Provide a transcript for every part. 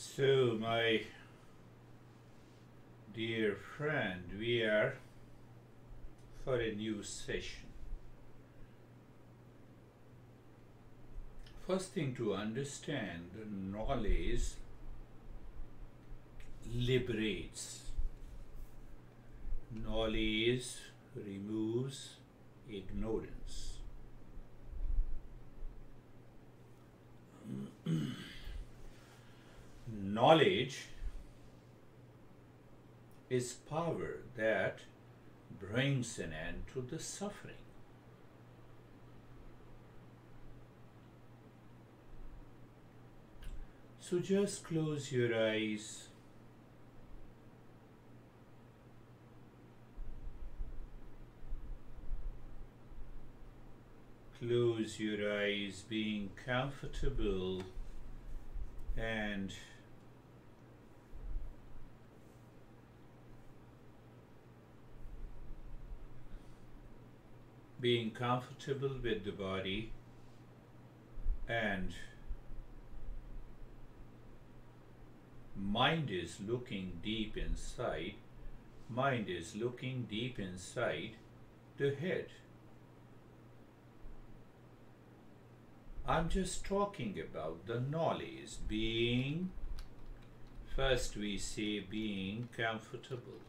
So, my dear friend, we are for a new session. First thing to understand, knowledge liberates. Knowledge removes ignorance. Knowledge is power that brings an end to the suffering. So just close your eyes. Close your eyes, being comfortable and being comfortable with the body, and mind is looking deep inside. Mind is looking deep inside the head. I'm just talking about the knowledge, being, first we say being comfortable.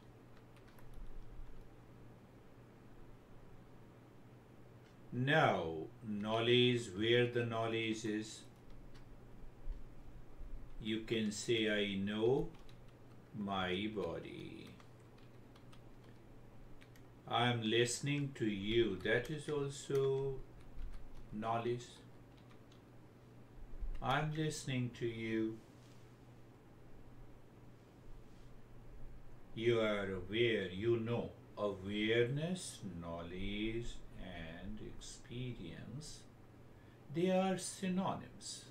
Now, knowledge, where the knowledge is, you can say, I know my body. I'm listening to you. That is also knowledge. I'm listening to you. You are aware, you know. Awareness, knowledge, and experience, they are synonyms.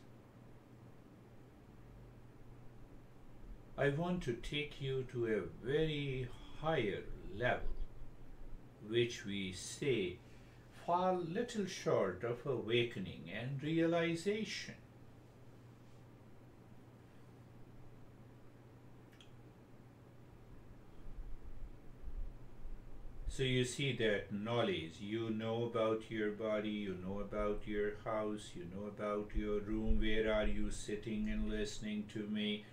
I want to take you to a very higher level, which we say fall little short of awakening and realization. So you see that knowledge, you know about your body, you know about your house, you know about your room, where are you sitting and listening to me,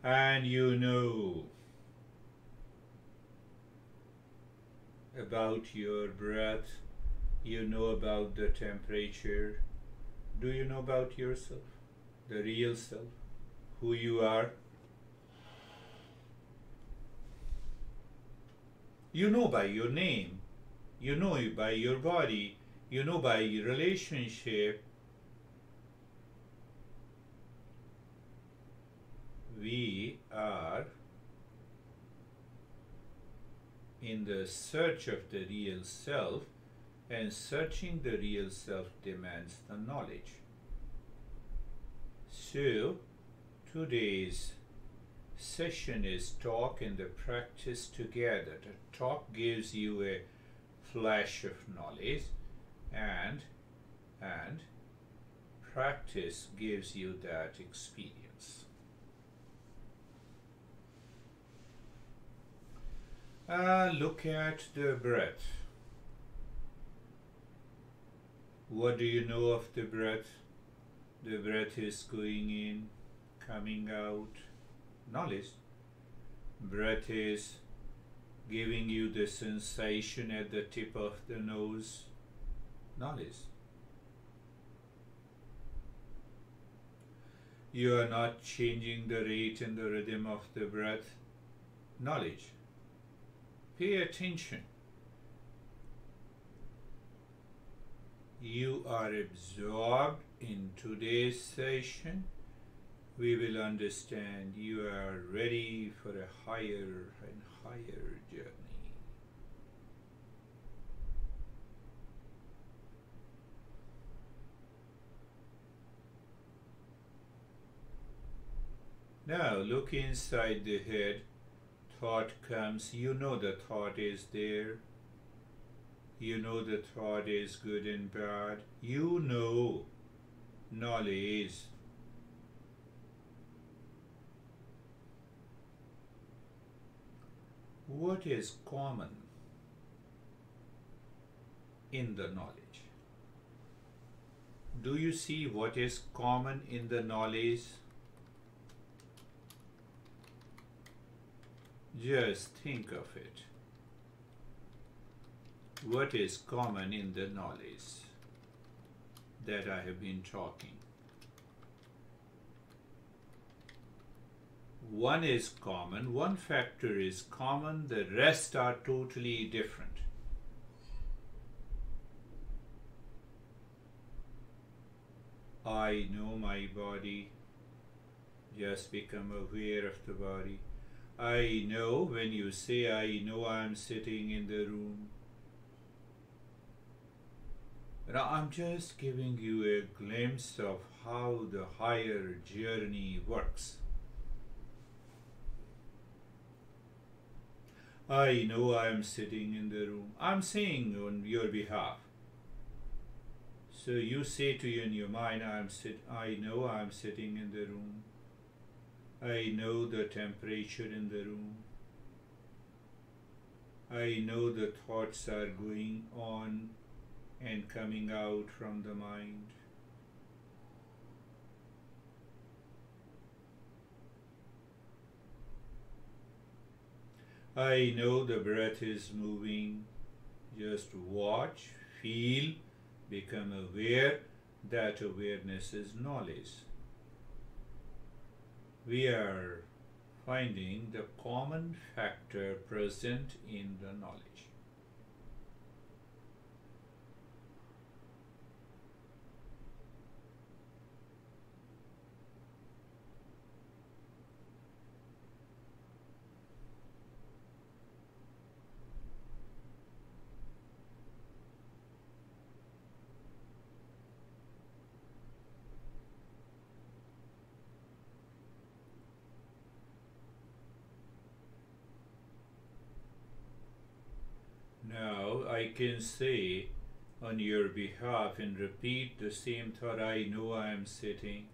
and you know about your breath, you know about the temperature. Do you know about yourself, the real self, who you are? You know by your name, you know by your body, you know by your relationship. We are in the search of the real self, and searching the real self demands the knowledge. So, today's session is talk and the practice together. The talk gives you a flash of knowledge, and practice gives you that experience. Look at the breath. What do you know of the breath? The breath is going in, coming out. Knowledge. Breath is giving you the sensation at the tip of the nose. Knowledge. You are not changing the rate and the rhythm of the breath. Knowledge. Pay attention. You are absorbed in today's session. We will understand you are ready for a higher and higher journey. Now look inside the head. Thought comes. You know the thought is there. You know the thought is good and bad. You know knowledge. what is common in the knowledge? Do you see what is common in the knowledge? Just think of it. What is common in the knowledge that I have been talking? One is common, one factor is common, the rest are totally different. I know my body, just become aware of the body. I know, when you say I know I'm sitting in the room. Now I'm just giving you a glimpse of how the higher journey works. I know I'm sitting in the room. I'm saying on your behalf. So you say to you in your mind, I know I'm sitting in the room. I know the temperature in the room. I know the thoughts are going on and coming out from the mind. I know the breath is moving. Just watch, feel, become aware. That awareness is knowledge. We are finding the common factor present in the knowledge. Now I can say on your behalf and repeat the same thought. I know I am sitting.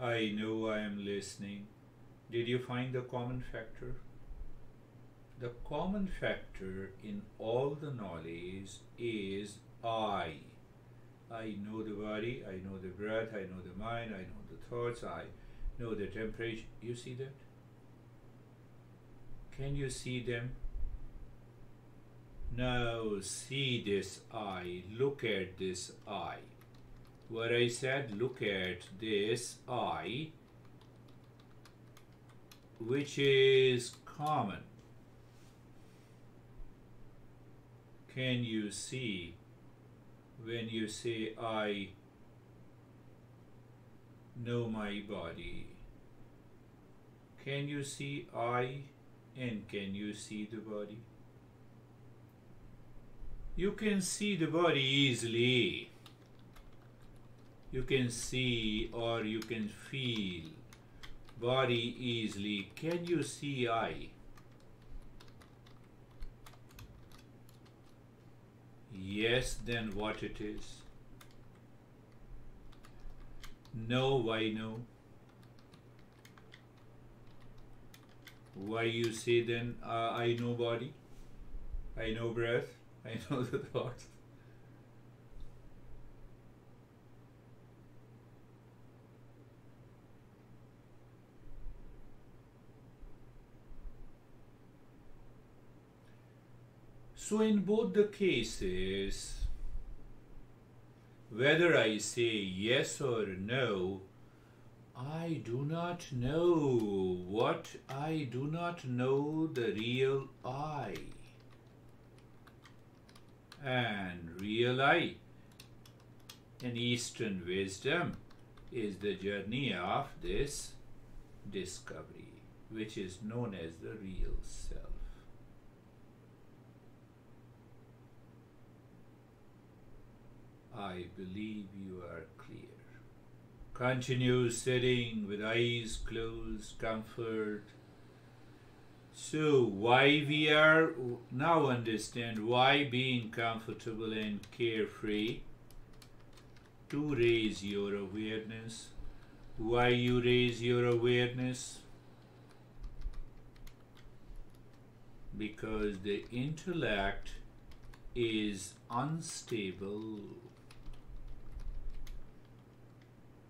I know I am listening. Did you find the common factor? The common factor in all the knowledge is I. I know the body, I know the breath, I know the mind, I know the thoughts, I know the temperature. You see that? Can you see them? Now see this I, look at this I. What I said, look at this I, which is common. Can you see when you say I know my body? Can you see I and can you see the body? You can see the body easily. You can see or you can feel body easily. Can you see I? Yes, then what it is? No, why no? Why you say then I know body? I know breath? I know the thoughts. So in both the cases, whether I say yes or no, I do not know what I do not know the real I. And real I in Eastern wisdom is the journey of this discovery, which is known as the real self. I believe you are clear. Continue sitting with eyes closed, comfort. So why we are now understand why being comfortable and carefree to raise your awareness. Why you raise your awareness? because the intellect is unstable.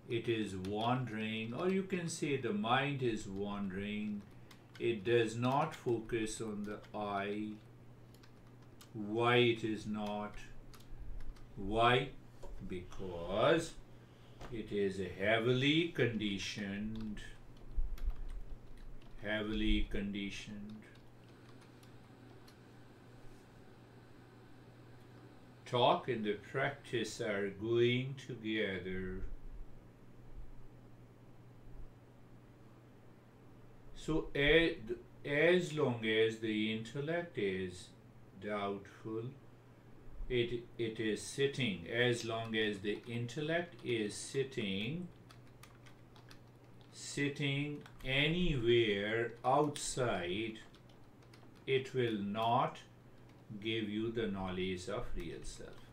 It is wandering, or you can say the mind is wandering. It does not focus on the I. Why it is not? Why? Because it is heavily conditioned. Heavily conditioned. Talk and the practice are going together. So as long as the intellect is doubtful, it is sitting. As long as the intellect is sitting anywhere outside, it will not give you the knowledge of real self.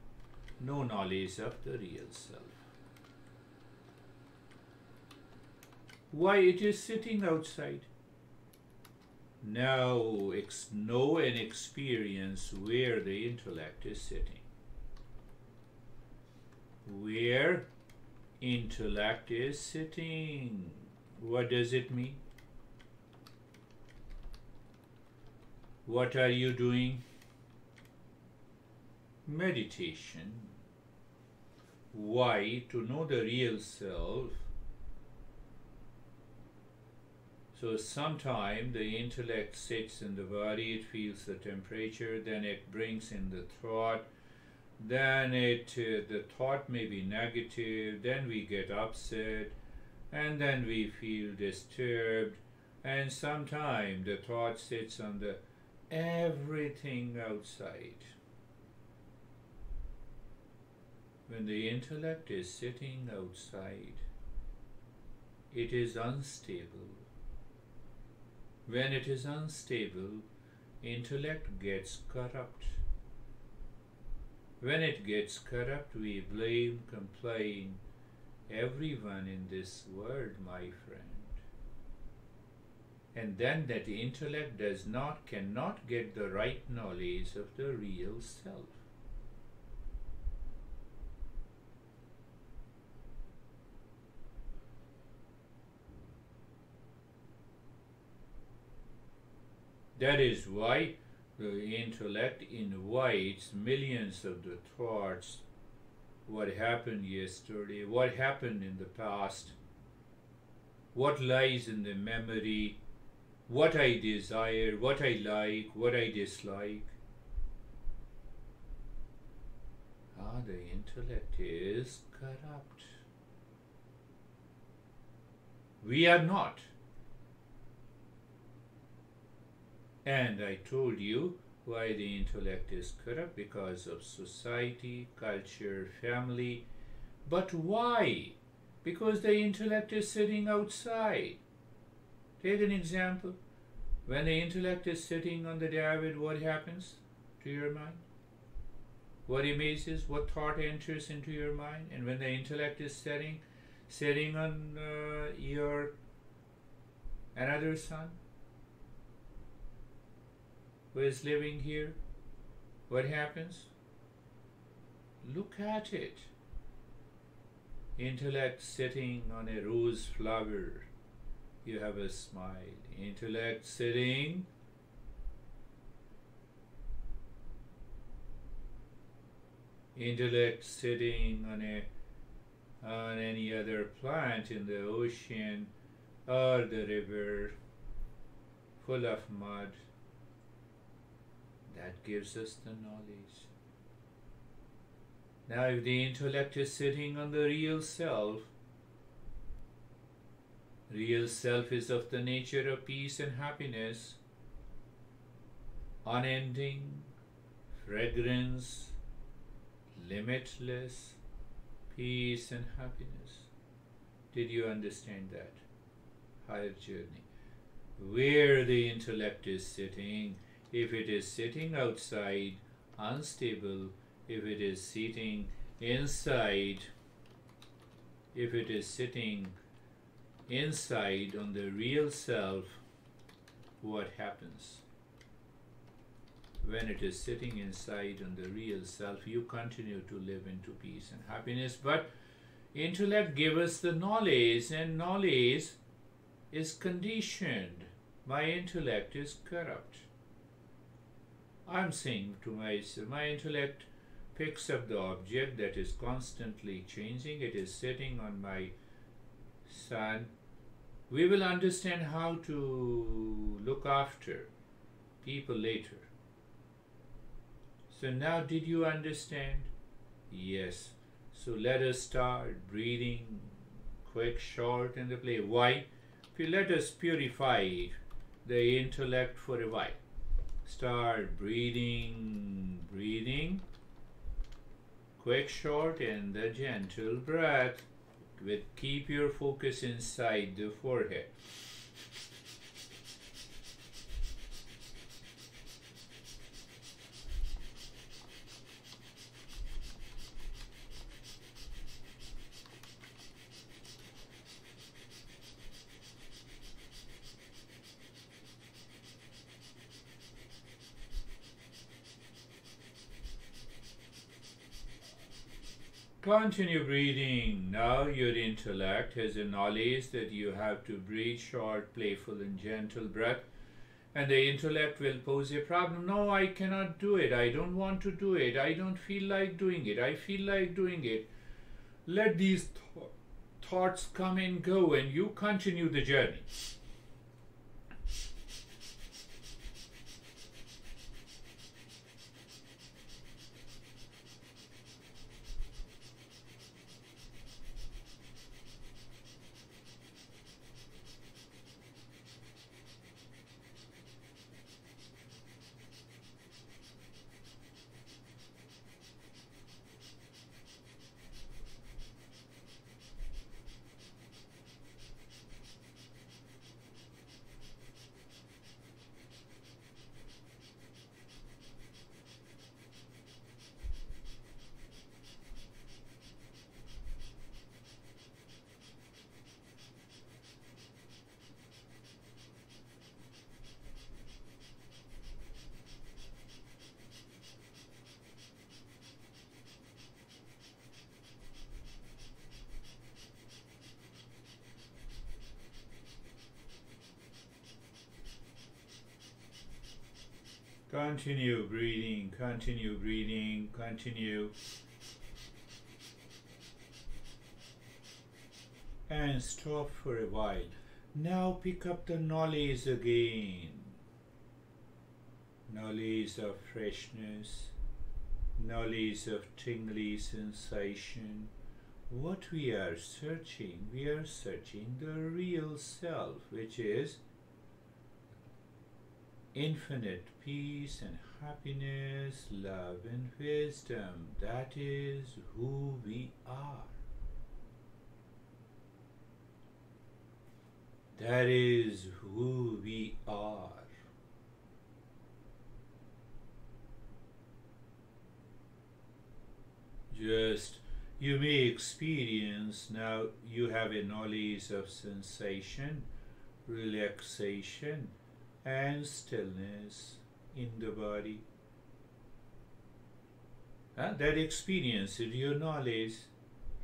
No knowledge of the real self. Why it is sitting outside? Now know and experience where the intellect is sitting. Where intellect is sitting. What does it mean? What are you doing? Meditation. Why? To know the real self. So sometime the intellect sits in the body, it feels the temperature, then it brings in the thought, then the thought may be negative, then we get upset, and then we feel disturbed, and sometime the thought sits on the everything outside. When the intellect is sitting outside, it is unstable. When it is unstable, intellect gets corrupt. When it gets corrupt, we blame, complain everyone in this world, my friend. And then that intellect cannot get the right knowledge of the real self. That is why the intellect invites millions of the thoughts. What happened yesterday? What happened in the past? What lies in the memory? What I desire? What I like? What I dislike? The intellect is corrupt. We are not. And I told you why the intellect is corrupt, because of society, culture, family. But why? Because the intellect is sitting outside. Take an example. When the intellect is sitting on the divan, what happens to your mind? What images, what thought enters into your mind? And when the intellect is sitting on your another son who is living here, what happens? Look at it. Intellect sitting on a rose flower, you have a smile. Intellect sitting on any other plant in the ocean or the river full of mud, that gives us the knowledge. Now if the intellect is sitting on the real self is of the nature of peace and happiness, unending, fragrance, limitless peace and happiness. Did you understand that? Higher journey. Where the intellect is sitting, if it is sitting outside, unstable, if it is sitting inside, if it is sitting inside on the real self, what happens? when it is sitting inside on the real self, you continue to live into peace and happiness. But intellect gives us the knowledge, and knowledge is conditioned. My intellect is corrupt. I'm saying to myself, my intellect picks up the object that is constantly changing. It is sitting on my son. We will understand how to look after people later. So now, did you understand? Yes. So let us start breathing quick, short, and the play. Why? Let us purify the intellect for a while. Start breathing, breathing, quick, short, and the gentle breath. Keep your focus inside the forehead. Continue breathing. Now your intellect has a knowledge that you have to breathe short, playful, and gentle breath. And the intellect will pose a problem. No, I cannot do it. I don't want to do it. I don't feel like doing it. I feel like doing it. Let these thoughts come and go, and you continue the journey. Continue breathing, continue breathing, continue. And stop for a while. Now pick up the knowledge again. Knowledge of freshness, knowledge of tingly sensation. What we are searching the real self, which is infinite peace and happiness, love and wisdom. That is who we are. That is who we are. Just you may experience now you have a knowledge of sensation, relaxation, and stillness in the body. That experience is your knowledge.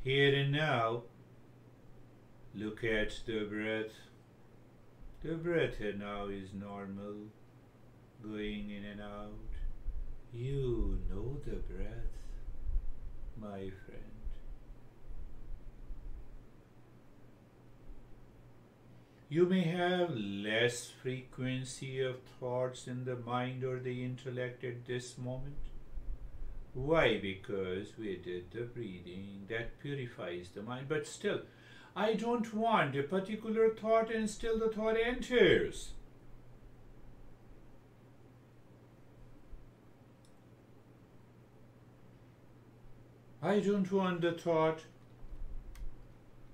Here and now, look at the breath. The breath now is normal, going in and out. You know the breath, my friend. You may have less frequency of thoughts in the mind or the intellect at this moment. Why? Because we did the breathing that purifies the mind. But still, I don't want a particular thought, and still the thought enters. I don't want the thought,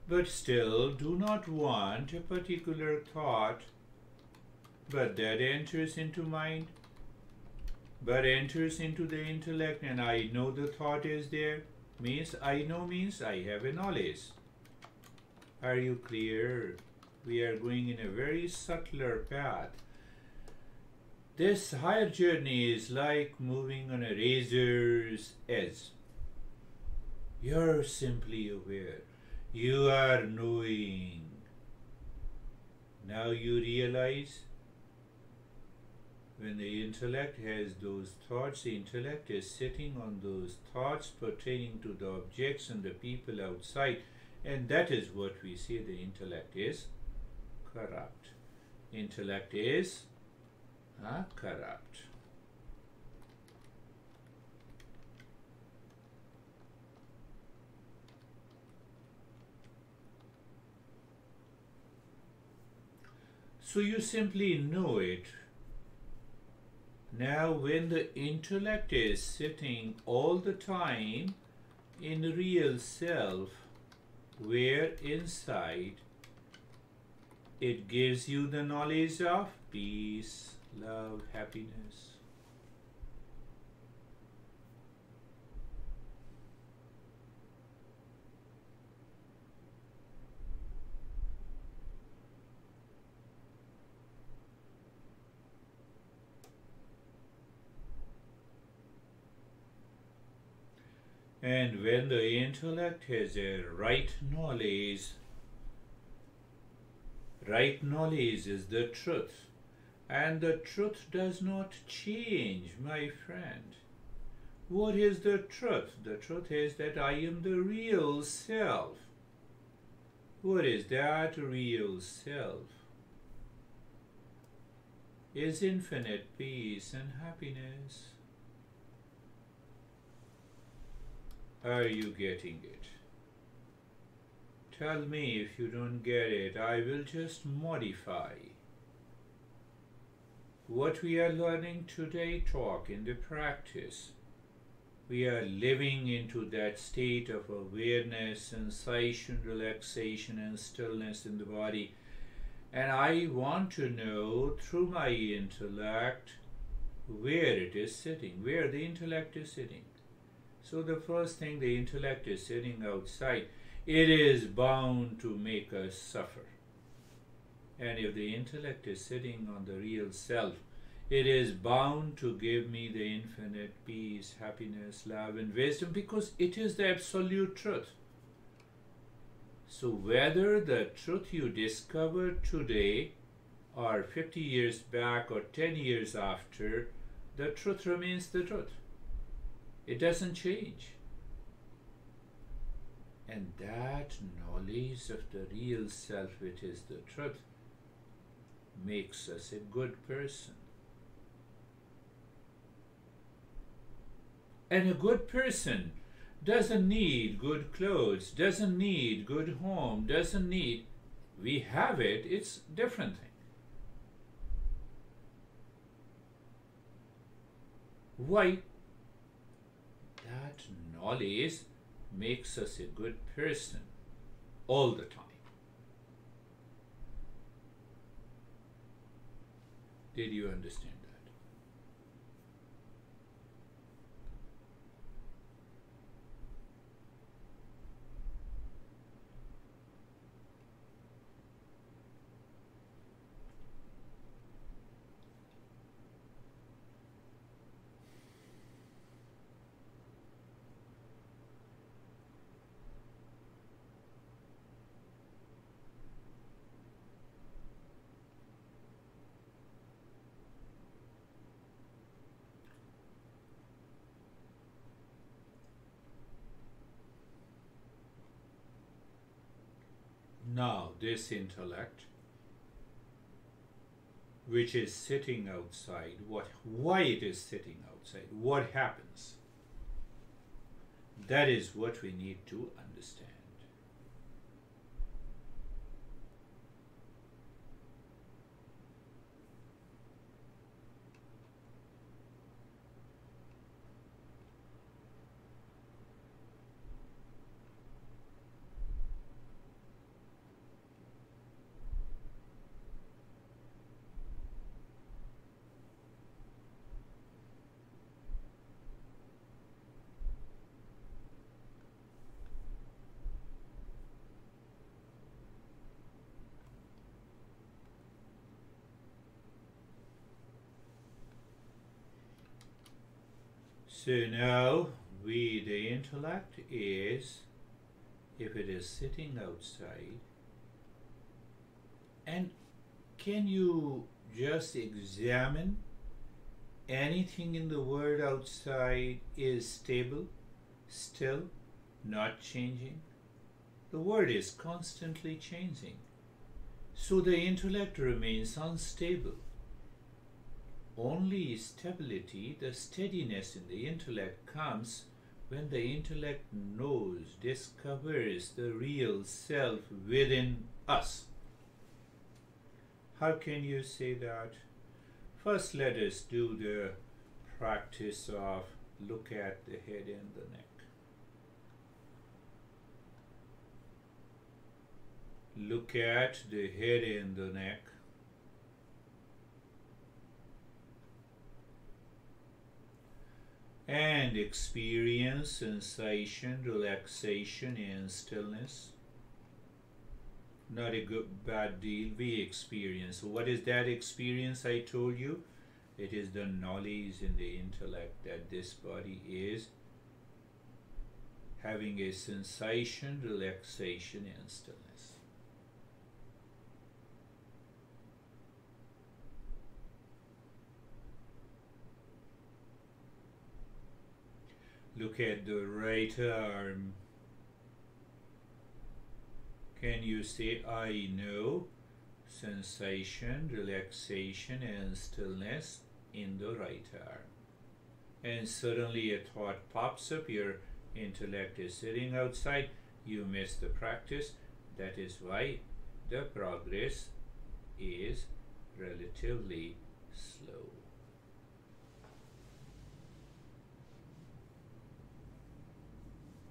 but still do not want a particular thought, but that enters into mind, but enters into the intellect, and I know the thought is there. Means I know means I have a knowledge. Are you clear? We are going in a very subtler path. This higher journey is like moving on a razor's edge. You're simply aware. You are knowing. Now you realize when the intellect has those thoughts, the intellect is sitting on those thoughts pertaining to the objects and the people outside, and that is what we say the intellect is corrupt. Intellect is corrupt. So you simply know it. Now, when the intellect is sitting all the time in real self, where inside it gives you the knowledge of peace, love, happiness. And when the intellect has a right knowledge is the truth. And the truth does not change, my friend. What is the truth? The truth is that I am the real self. What is that real self? Is infinite peace and happiness. Are you getting it? Tell me if you don't get it. I will just modify what we are learning today, talk in the practice. We are living into that state of awareness, sensation, relaxation, and stillness in the body. And I want to know through my intellect where it is sitting, where the intellect is sitting. So the first thing, the intellect is sitting outside. It is bound to make us suffer. And if the intellect is sitting on the real self, it is bound to give me the infinite peace, happiness, love, and wisdom, because it is the absolute truth. So whether the truth you discover today or 50 years back or 10 years after, the truth remains the truth. It doesn't change. And that knowledge of the real self, which is the truth, makes us a good person. And a good person doesn't need good clothes, doesn't need good home, doesn't need... We have it, it's different thing. Why? That knowledge makes us a good person all the time. Did you understand that? Now, this intellect, which is sitting outside, why it is sitting outside, what happens, that is what we need to understand. So now the intellect is, if it is sitting outside, and can you just examine anything in the world outside is stable, still, not changing? The world is constantly changing. So the intellect remains unstable. Only stability, the steadiness in the intellect comes when the intellect knows, discovers the real self within us. How can you say that? First, let us do the practice of look at the head and the neck. Look at the head and the neck. And experience sensation, relaxation, and stillness. Not a bad deal. We experience. So what is that experience I told you? It is the knowledge in the intellect that this body is having a sensation, relaxation, and stillness. Look at the right arm. Can you say, I know sensation, relaxation, and stillness in the right arm? And suddenly a thought pops up, your intellect is sitting outside, you miss the practice. That is why the progress is relatively slow.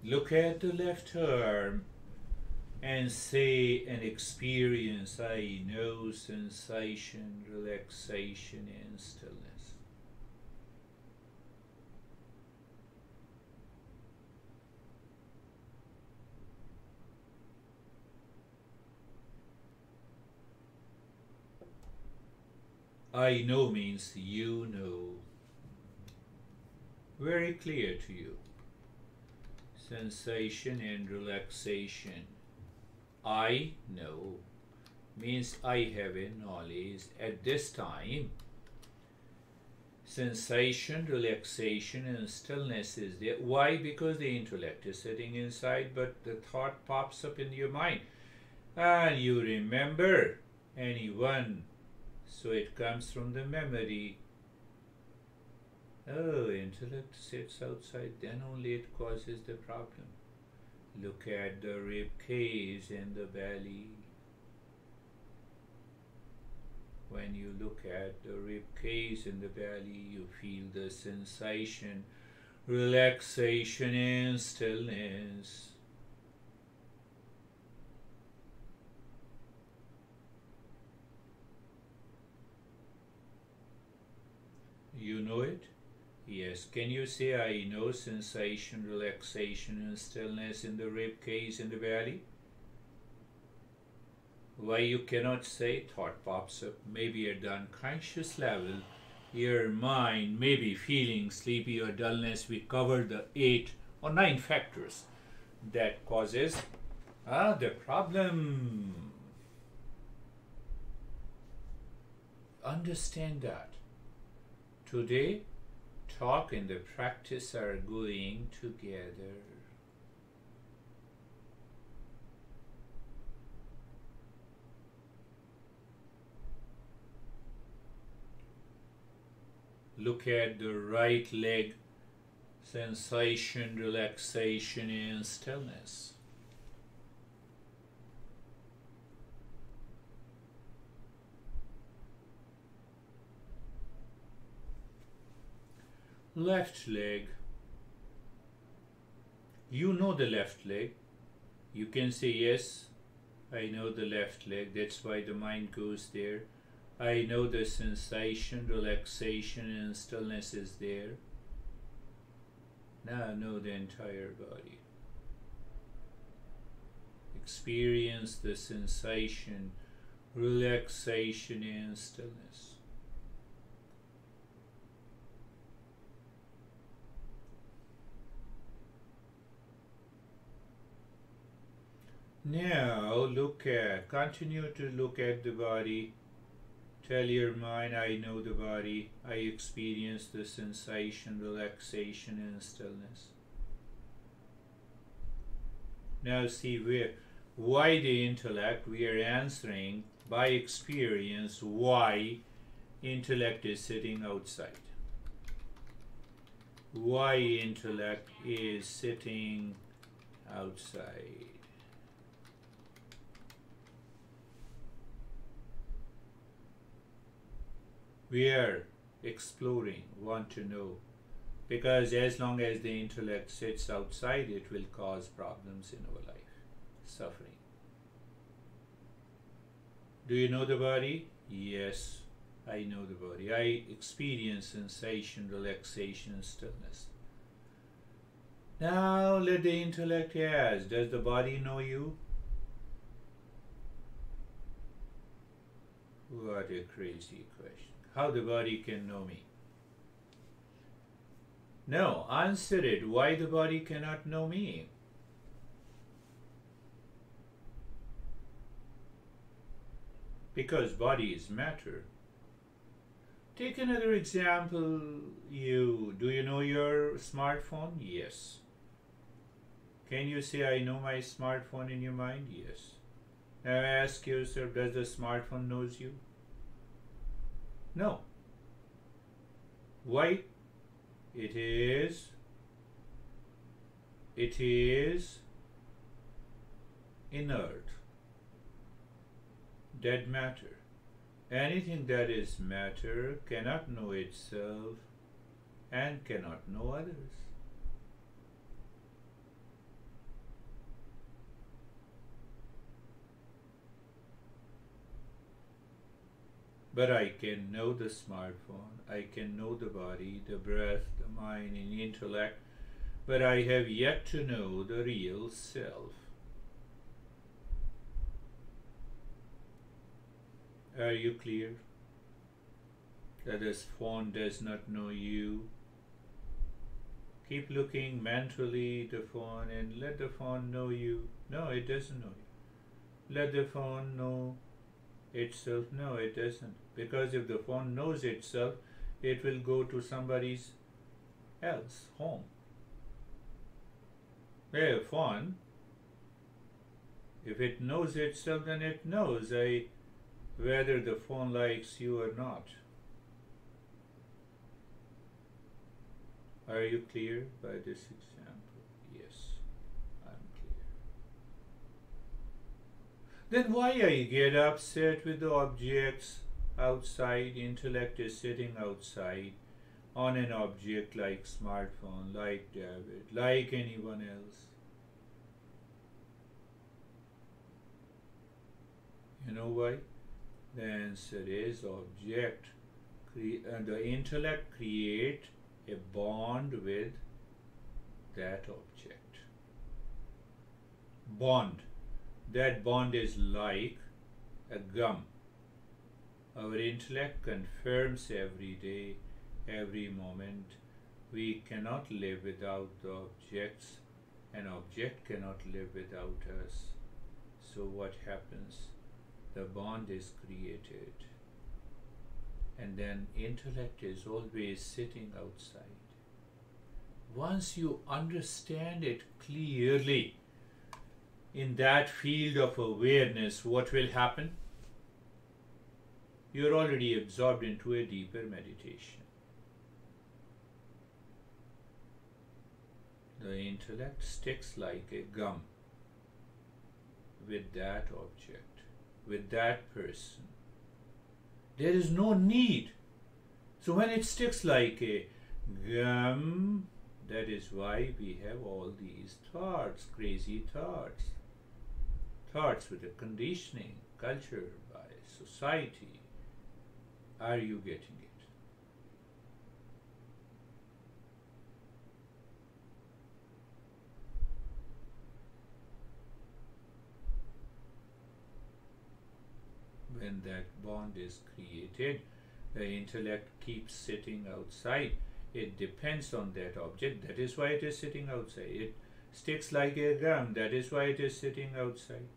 Look at the left arm and say and experience, I know sensation, relaxation, and stillness. I know means you know. Very clear to you. Sensation and relaxation. I know means I have a knowledge at this time. Sensation, relaxation, and stillness is there. Why? Because the intellect is sitting inside, but the thought pops up in your mind. And you remember anyone. So it comes from the memory. Oh, intellect sits outside, then only it causes the problem. Look at the rib cage and the belly. When you look at the rib cage and the belly, you feel the sensation, relaxation, and stillness. You know it? Yes. Can you say, I know sensation, relaxation, and stillness in the rib cage and the belly? Why you cannot say? Thought pops up. Maybe at the unconscious level, your mind may be feeling sleepy or dullness. We covered the 8 or 9 factors that causes the problem. Understand that. Today, talk and the practice are going together. Look at the right leg, sensation, relaxation, and stillness. Left leg. You know the left leg. You can say, yes, I know the left leg. That's why the mind goes there. I know the sensation, relaxation, and stillness is there. Now I know the entire body. Experience the sensation, relaxation, and stillness. Now continue to look at the body. Tell your mind, I know the body. I experience the sensation, relaxation, and stillness. Now see why the intellect, we are answering by experience why intellect is sitting outside. Why intellect is sitting outside. We are exploring, want to know, because as long as the intellect sits outside, it will cause problems in our life, suffering. Do you know the body? Yes, I know the body. I experience sensation, relaxation, stillness. Now let the intellect ask, does the body know you? What a crazy question. How the body can know me? No, answer it. Why the body cannot know me? Because body is matter. Take another example. Do you know your smartphone? Yes. Can you say, I know my smartphone in your mind? Yes. Now ask yourself, does the smartphone knows you? No. Why? It is inert, dead matter. Anything that is matter cannot know itself and cannot know others. But I can know the smartphone, I can know the body, the breath, the mind, and intellect, but I have yet to know the real self. Are you clear? That this phone does not know you. Keep looking mentally the phone and let the phone know you. No, it doesn't know you. Let the phone know itself. No, it doesn't. Because if the phone knows itself, it will go to somebody's else home. A phone, if it knows itself, then it knows whether the phone likes you or not. Are you clear by this example? Yes, I'm clear. Then why I get upset with the objects outside? Intellect is sitting outside on an object like smartphone, like David, like anyone else. You know why? The answer is object. The intellect create a bond with that object. Bond. That bond is like a gum. Our intellect confirms every day, every moment. We cannot live without the objects. An object cannot live without us. So what happens? The bond is created. And then intellect is always sitting outside. Once you understand it clearly in that field of awareness, what will happen? You're already absorbed into a deeper meditation. The intellect sticks like a gum with that object, with that person. There is no need. So when it sticks like a gum, that is why we have all these thoughts, crazy thoughts. Thoughts with a conditioning, culture, by society. Are you getting it? When that bond is created, the intellect keeps sitting outside. It depends on that object. That is why it is sitting outside. It sticks like a gum. That is why it is sitting outside.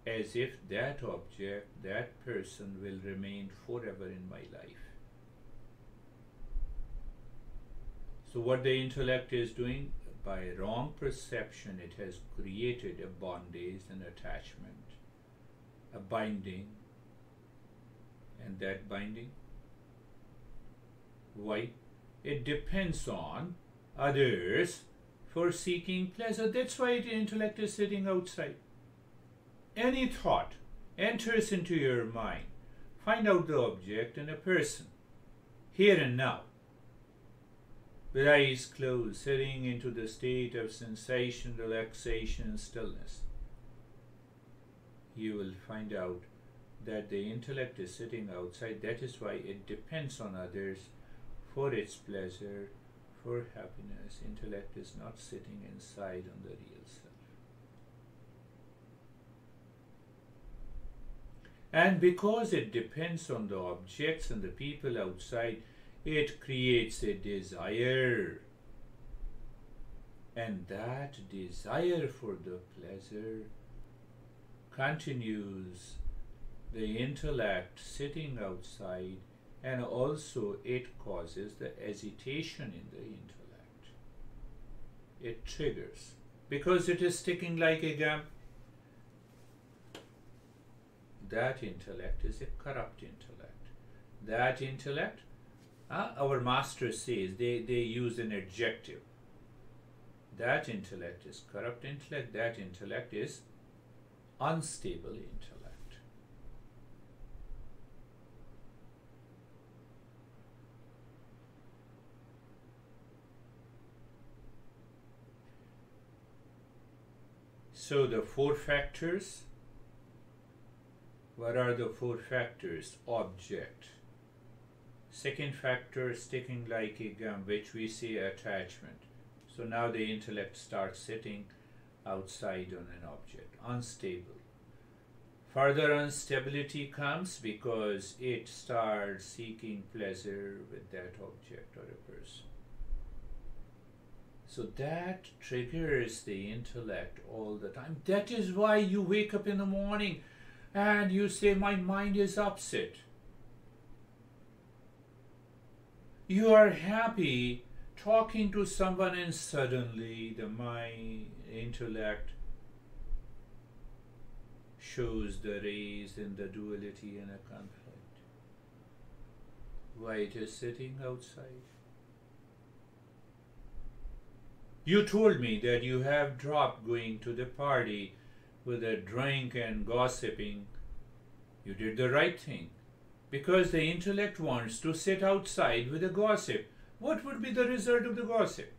As if that object, that person will remain forever in my life. So what the intellect is doing, by wrong perception, it has created a bondage, an attachment, a binding. And that binding, why? It depends on others for seeking pleasure. That's why the intellect is sitting outside. Any thought enters into your mind, find out the object and a person, here and now, with eyes closed, sitting into the state of sensation, relaxation, stillness. You will find out that the intellect is sitting outside. That is why it depends on others for its pleasure, for happiness. Intellect is not sitting inside on the real self. And because it depends on the objects and the people outside, it creates a desire. And that desire for the pleasure continues the intellect sitting outside, and also it causes the agitation in the intellect. It triggers. Because it is sticking like a gum. That intellect is a corrupt intellect. That intellect, our master says, they use an adjective. That intellect is corrupt intellect. That intellect is unstable intellect. So the four factors. What are the four factors? Object. Second factor, sticking like a gum, which we say attachment. So now the intellect starts sitting outside on an object, unstable. Further instability comes because it starts seeking pleasure with that object or a person. So that triggers the intellect all the time. That is why you wake up in the morning and you say, my mind is upset. You are happy talking to someone and suddenly my intellect shows the rays and the duality and a conflict. Why it is sitting outside? You told me that you have dropped going to the party with a drink and gossiping. You did the right thing. Because the intellect wants to sit outside with a gossip. What would be the result of the gossip?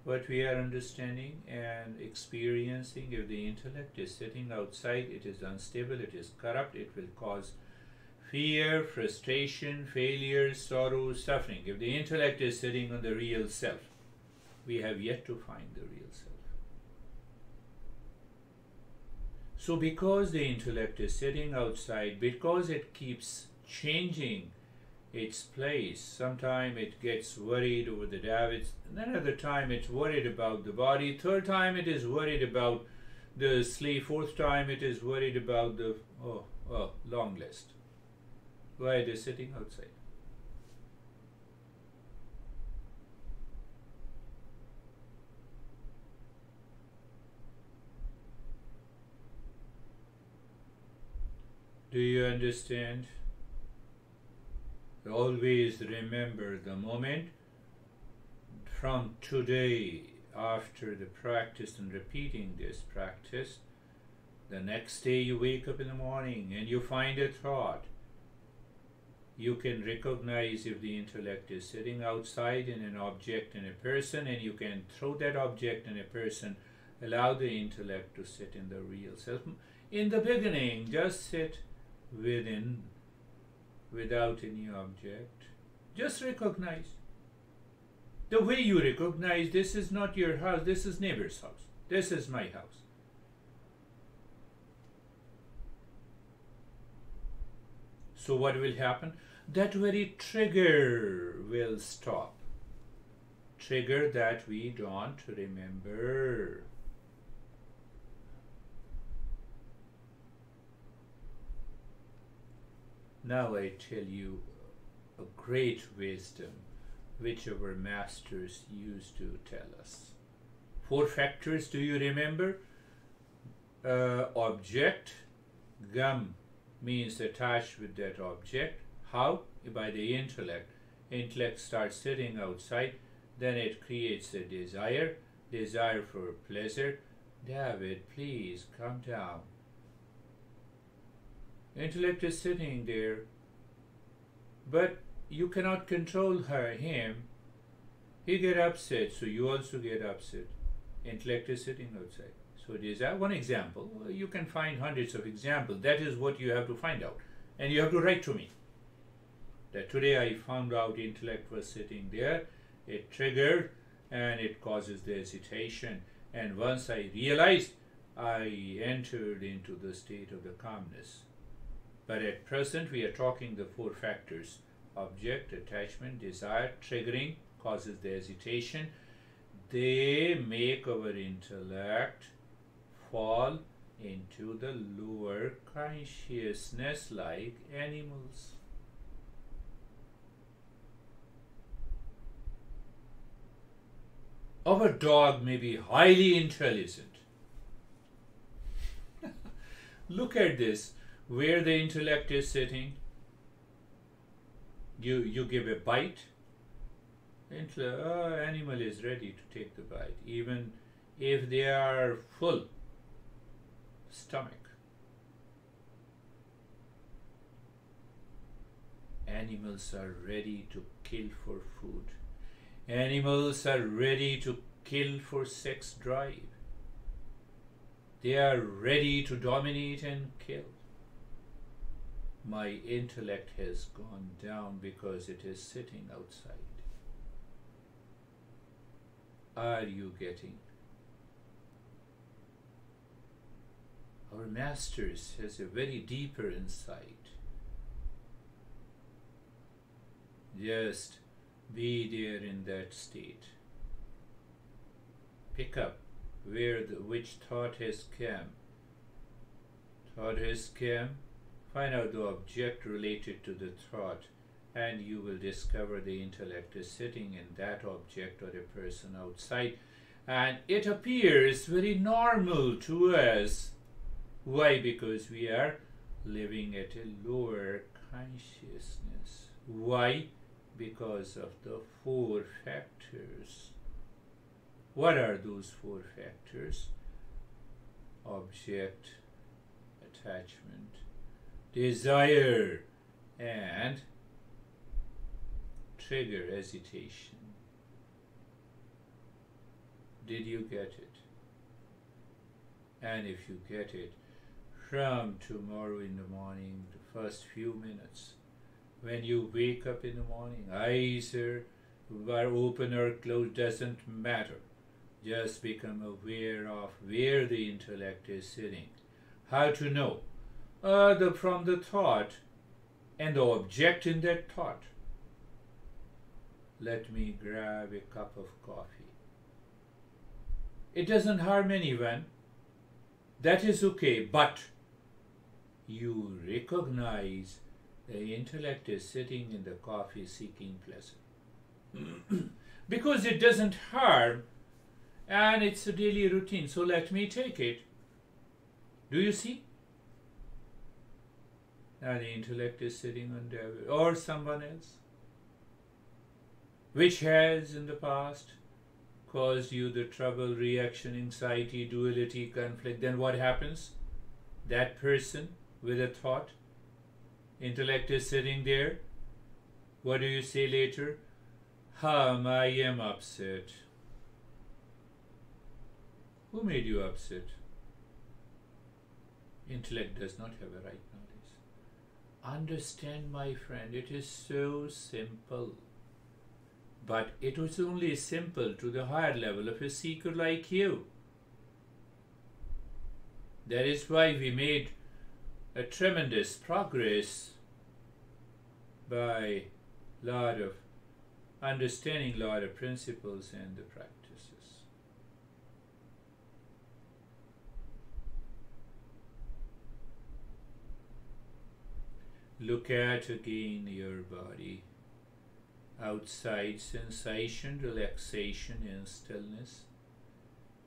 What we are understanding and experiencing, if the intellect is sitting outside, it is unstable, it is corrupt, it will cause fear, frustration, failure, sorrow, suffering. If the intellect is sitting on the real self, we have yet to find the real self. So because the intellect is sitting outside, because it keeps changing its place, sometimes it gets worried over the deviates, and then another time it's worried about the body, third time it is worried about the sleep, fourth time it is worried about the long list. Why it is sitting outside? Do you understand? Always remember the moment from today, after the practice and repeating this practice, the next day you wake up in the morning and you find a thought. You can recognize if the intellect is sitting outside in an object and a person, and you can throw that object and a person, allow the intellect to sit in the real self. In the beginning, just sit within, without any object. Just recognize. The way you recognize, this is not your house, this is neighbor's house. This is my house. So what will happen? that very trigger will stop. Trigger that we don't remember. Now I tell you a great wisdom which our masters used to tell us. 4 factors, do you remember? Object, gum means attached with that object. How? By the intellect. Intellect starts sitting outside, then it creates a desire for pleasure. David, please come down. Intellect is sitting there, but you cannot control him. He get upset, so you also get upset. Intellect is sitting outside. So desire, one example. You can find hundreds of examples. That is what you have to find out. And you have to write to me. That today I found out intellect was sitting there. It triggered and it causes the hesitation. And once I realized, I entered into the state of the calmness. But at present we are talking the 4 factors. Object, attachment, desire, triggering, causes the hesitation. They make our intellect fall into the lower consciousness like animals. Our dog may be highly intelligent. Look at this. Where the intellect is sitting, you give a bite, animal is ready to take the bite, even if they are full stomach. Animals are ready to kill for food. Animals are ready to kill for sex drive. They are ready to dominate and kill. My intellect has gone down because it is sitting outside. Are you getting? Our masters has a very deeper insight. Just be there in that state. Pick up which thought has come. Thought has come. Find out the object related to the thought, and you will discover the intellect is sitting in that object or a person outside, and it appears very normal to us. Why? Because we are living at a lower consciousness. Why? Because of the 4 factors. What are those 4 factors? Object, attachment, desire, and trigger, hesitation. Did you get it? And if you get it, from tomorrow in the morning, the first few minutes, when you wake up in the morning, eyes are open or closed, doesn't matter. Just become aware of where the intellect is sitting. How to know? From the thought and the object in that thought. Let me grab a cup of coffee. It doesn't harm anyone. That is okay, but you recognize the intellect is sitting in the coffee seeking pleasure. Because it doesn't harm and it's a daily routine, so let me take it. Do you see? And the intellect is sitting on David or someone else, which has in the past caused you the trouble, reaction, anxiety, duality, conflict. Then what happens? That person with a thought, intellect is sitting there. What do you say later? I am upset. Who made you upset? Intellect does not have a right knowledge. Understand, my friend, it is so simple. But it was only simple to the higher level of a seeker like you. That is why we made a tremendous progress by lot of understanding lot of principles and the practices. Look at again your body. Outside sensation, relaxation and stillness.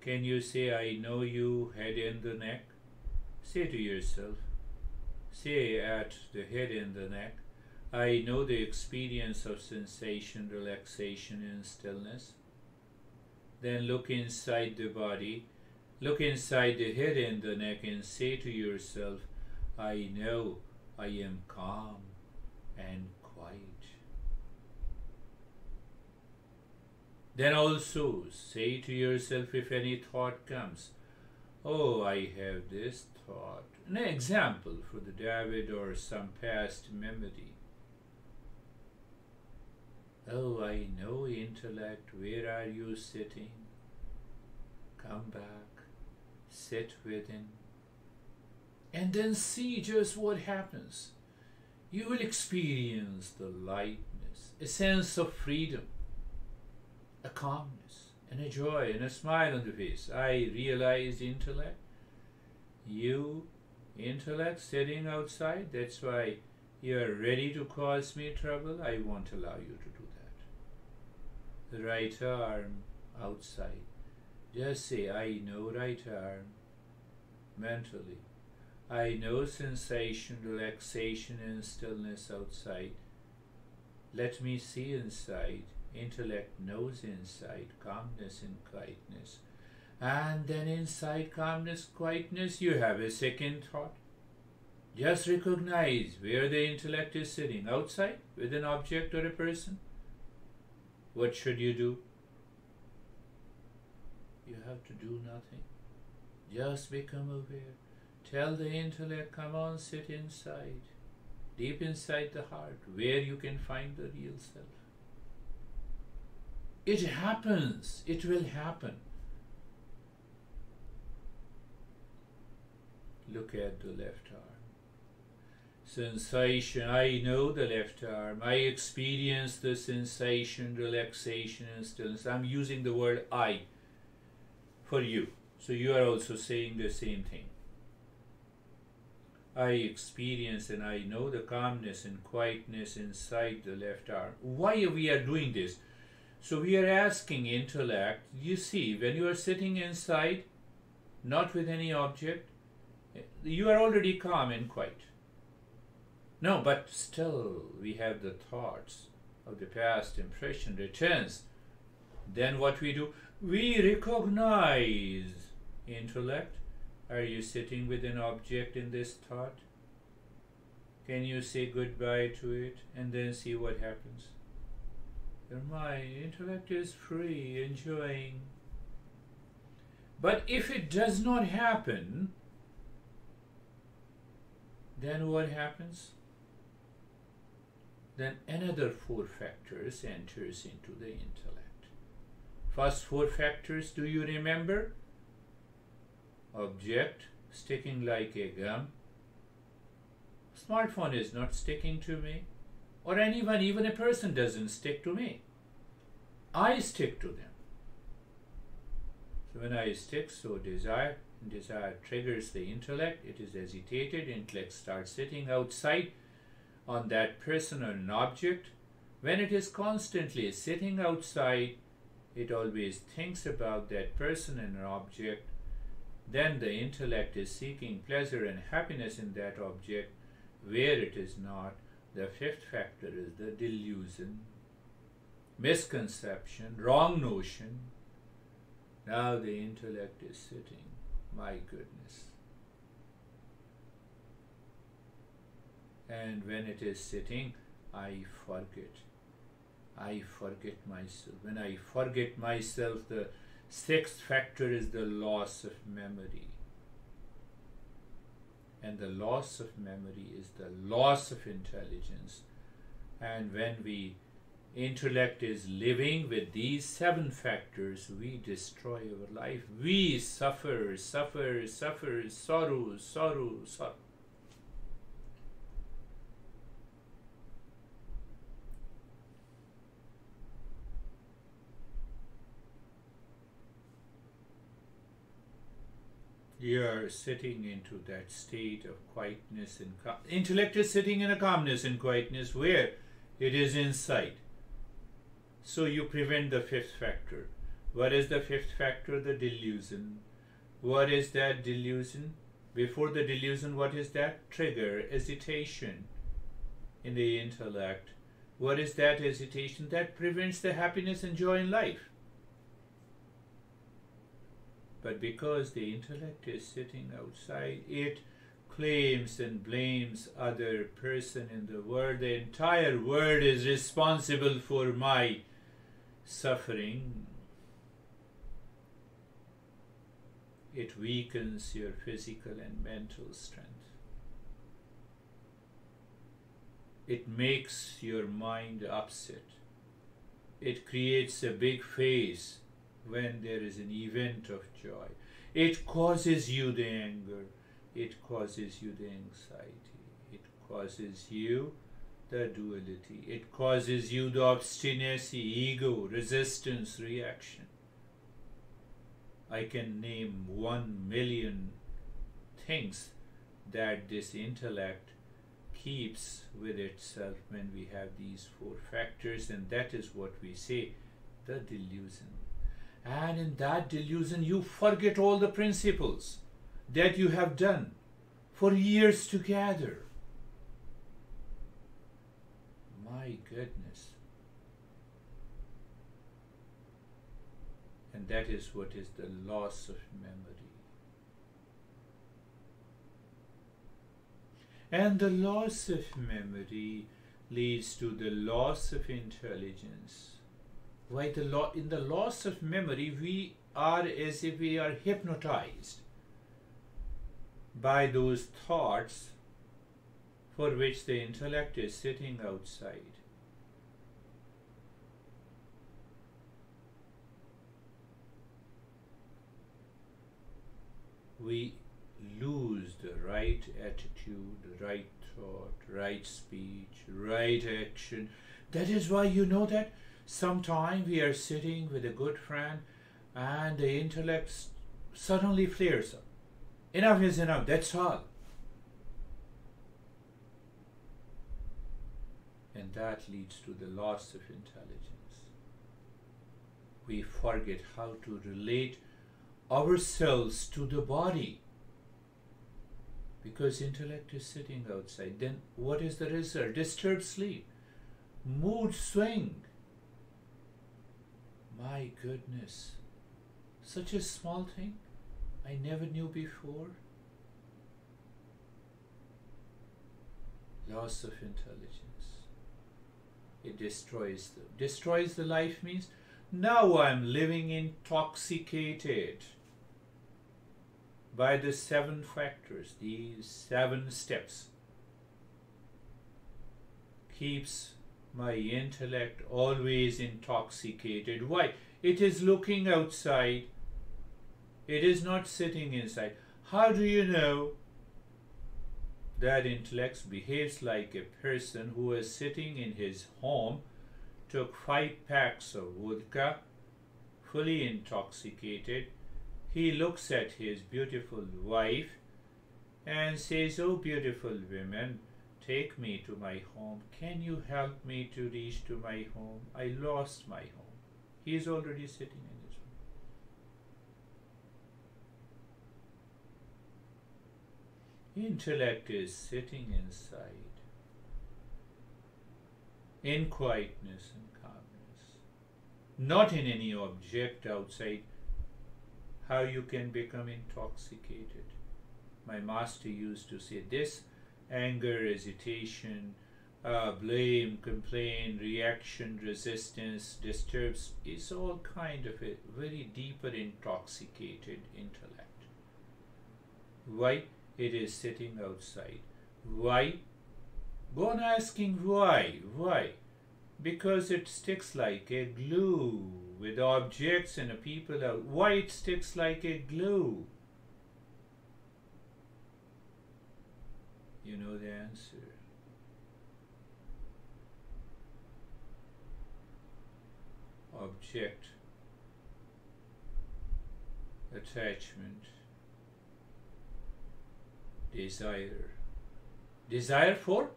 Can you say, I know you, head and the neck? Say to yourself, say at the head and the neck, I know the experience of sensation, relaxation and stillness. Then look inside the body, look inside the head and the neck and say to yourself, I know I am calm and quiet. Then also say to yourself, if any thought comes, oh, I have this thought. An example for the David or some past memory. Oh, I know intellect, where are you sitting? Come back, sit within, and then see just what happens. You will experience the lightness, a sense of freedom, a calmness, and a joy, and a smile on the face. I realized intellect. You, intellect, sitting outside, that's why you are ready to cause me trouble. I won't allow you to do that. The right arm outside. Just say, I know right arm, mentally. I know sensation, relaxation and stillness outside. Let me see inside. Intellect knows inside, calmness and quietness. And then inside calmness, quietness, you have a second thought. Just recognize where the intellect is sitting. Outside, with an object or a person. What should you do? You have to do nothing. Just become aware. Tell the intellect, come on, sit inside. Deep inside the heart, where you can find the real self. It happens. It will happen. Look at the left arm. Sensation, I know the left arm. I experience the sensation, relaxation and stillness. I'm using the word I for you. So you are also saying the same thing. I experience and I know the calmness and quietness inside the left arm. Why we are doing this? So we are asking intellect, you see, when you are sitting inside, not with any object, you are already calm and quiet. No, but still we have the thoughts of the past impression returns. Then what we do? We recognize intellect. Are you sitting with an object in this thought? Can you say goodbye to it and then see what happens? Your mind, intellect is free, enjoying. But if it does not happen, then what happens? Then another 4 factors enters into the intellect. First 4 factors, do you remember? Object, sticking like a gum. Smartphone is not sticking to me. Or anyone, even a person doesn't stick to me. I stick to them. So when I stick, so desire triggers the intellect. It is agitated. Intellect starts sitting outside on that person or an object. When it is constantly sitting outside, it always thinks about that person and an object. Then the intellect is seeking pleasure and happiness in that object where it is not. The 5th factor is the delusion, misconception, wrong notion. Now the intellect is sitting. My goodness. And when it is sitting, I forget. I forget myself. When I forget myself, the 6th factor is the loss of memory. And the loss of memory is the loss of intelligence. And when intellect is living with these 7 factors, we destroy our life. We suffer, sorrow. You're sitting into that state of quietness and intellect is sitting in a calmness and quietness where it is inside. So you prevent the fifth factor. What is the fifth factor? The delusion. What is that delusion? Before the delusion, what is that? Trigger, hesitation in the intellect. What is that hesitation? That prevents the happiness and joy in life. But because the intellect is sitting outside, it claims and blames other person in the world. The entire world is responsible for my suffering. It weakens your physical and mental strength. It makes your mind upset. It creates a big face when there is an event of joy. It causes you the anger. It causes you the anxiety. It causes you the duality. It causes you the obstinacy, ego, resistance, reaction. I can name 1,000,000 things that this intellect keeps with itself when we have these four factors, and that is what we say, the delusion. And in that delusion, you forget all the principles that you have done for years together. My goodness. And that is what is the loss of memory. And the loss of memory leads to the loss of intelligence. Why in the loss of memory, we are as if we are hypnotized by those thoughts for which the intellect is sitting outside. We lose the right attitude, right thought, right speech, right action. That is why you know that sometime we are sitting with a good friend and the intellect suddenly flares up. Enough is enough, that's all. And that leads to the loss of intelligence. We forget how to relate ourselves to the body because intellect is sitting outside. Then what is the result? Disturbed sleep, mood swing. My goodness, such a small thing I never knew before. Loss of intelligence. It destroys the life means now I'm living intoxicated by the 7 factors. These 7 steps keeps my intellect always intoxicated. Why? It is looking outside. It is not sitting inside. How do you know that intellect behaves like a person who is sitting in his home, took 5 packs of vodka, fully intoxicated? He looks at his beautiful wife and says, "Oh, beautiful women, take me to my home. Can you help me to reach to my home? I lost my home." He is already sitting in his home. Intellect is sitting inside, in quietness and calmness, not in any object outside. How you can become intoxicated? My master used to say this: anger, hesitation, blame, complaint, reaction, resistance, disturbs is all kind of a very deeper intoxicated intellect. Why? It is sitting outside. Why? Go on asking why. Why? Because it sticks like a glue with objects and people out. Why it sticks like a glue? You know the answer. Object, attachment, desire. Desire for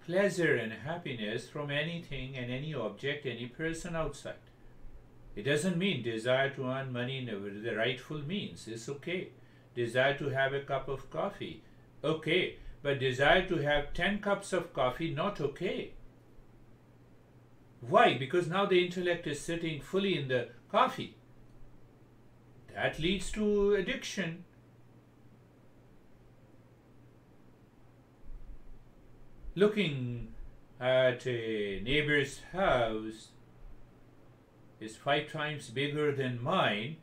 pleasure and happiness from anything and any object, any person outside. It doesn't mean desire to earn money in the rightful means. It's okay. Desire to have a cup of coffee, okay. But desire to have 10 cups of coffee, not okay. Why? Because now the intellect is sitting fully in the coffee. That leads to addiction. Looking at a neighbor's house is 5 times bigger than mine,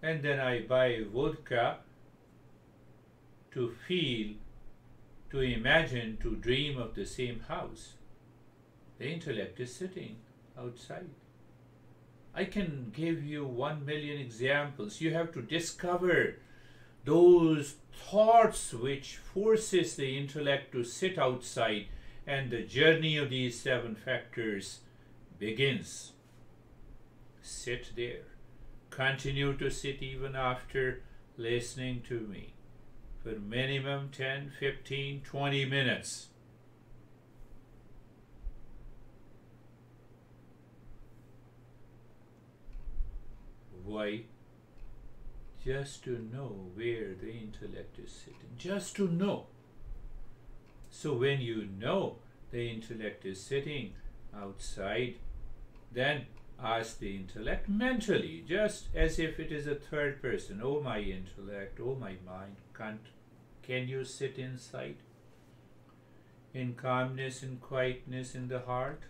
and then I buy vodka to feel, to imagine, to dream of the same house. The intellect is sitting outside. I can give you 1 million examples. You have to discover those thoughts which forces the intellect to sit outside, and the journey of these 7 factors begins. Sit there. Continue to sit even after listening to me for minimum 10, 15, 20 minutes. Why? Just to know where the intellect is sitting. Just to know. So when you know the intellect is sitting outside, then ask the intellect mentally, just as if it is a third person. Oh, my intellect, oh, my mind, can you sit inside? In calmness, in quietness, in the heart?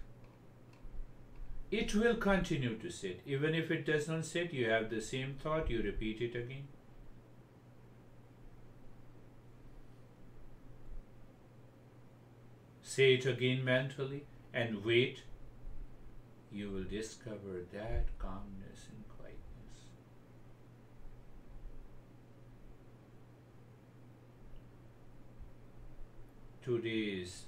It will continue to sit. Even if it does not sit, you have the same thought, you repeat it again. Say it again mentally and wait. You will discover that calmness and quietness. Today's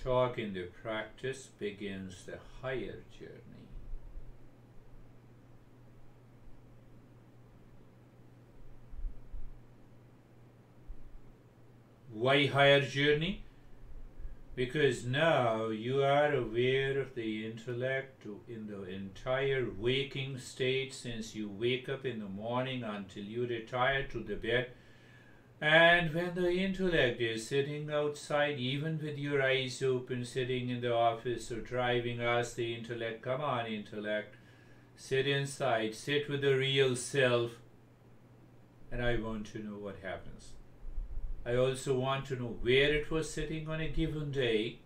talk in the practice begins the higher journey. Why higher journey? Because now you are aware of the intellect in the entire waking state, since you wake up in the morning until you retire to the bed. And when the intellect is sitting outside, even with your eyes open, sitting in the office or driving, ask the intellect, come on intellect, sit inside, sit with the real self, and I want to know what happens. I also want to know where it was sitting on a given day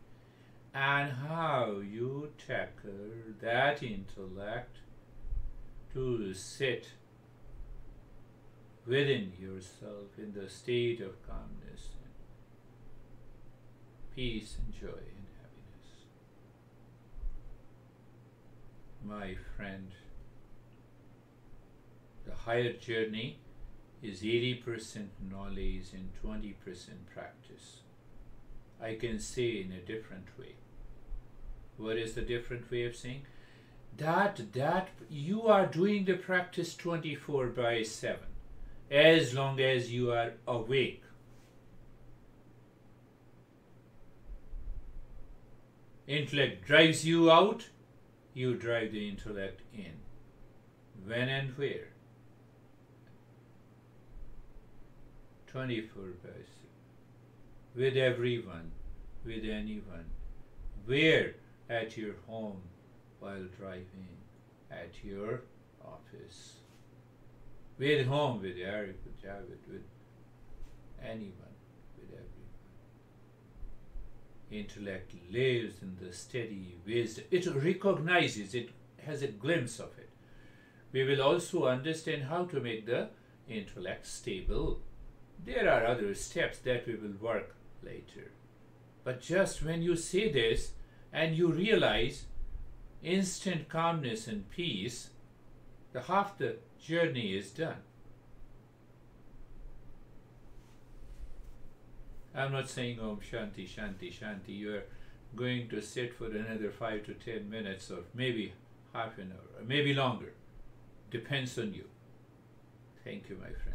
and how you tackle that intellect to sit within yourself in the state of calmness, and peace and joy and happiness. My friend, the higher journey is 80% knowledge and 20% practice. I can say in a different way. What is the different way of saying? That you are doing the practice 24/7. As long as you are awake. Intellect drives you out, you drive the intellect in. When and where? 24/7. With everyone, with anyone. Where? At your home, while driving, at your office. With home, with Eric, with Javed, with anyone, with everyone. Intellect lives in the steady wisdom. It recognizes, it has a glimpse of it. We will also understand how to make the intellect stable. There are other steps that we will work later. But just when you say this and you realize instant calmness and peace, half the journey is done. I'm not saying Om Shanti, Shanti, Shanti. You are going to sit for another 5 to 10 minutes or maybe half an hour or maybe longer. Depends on you. Thank you, my friend.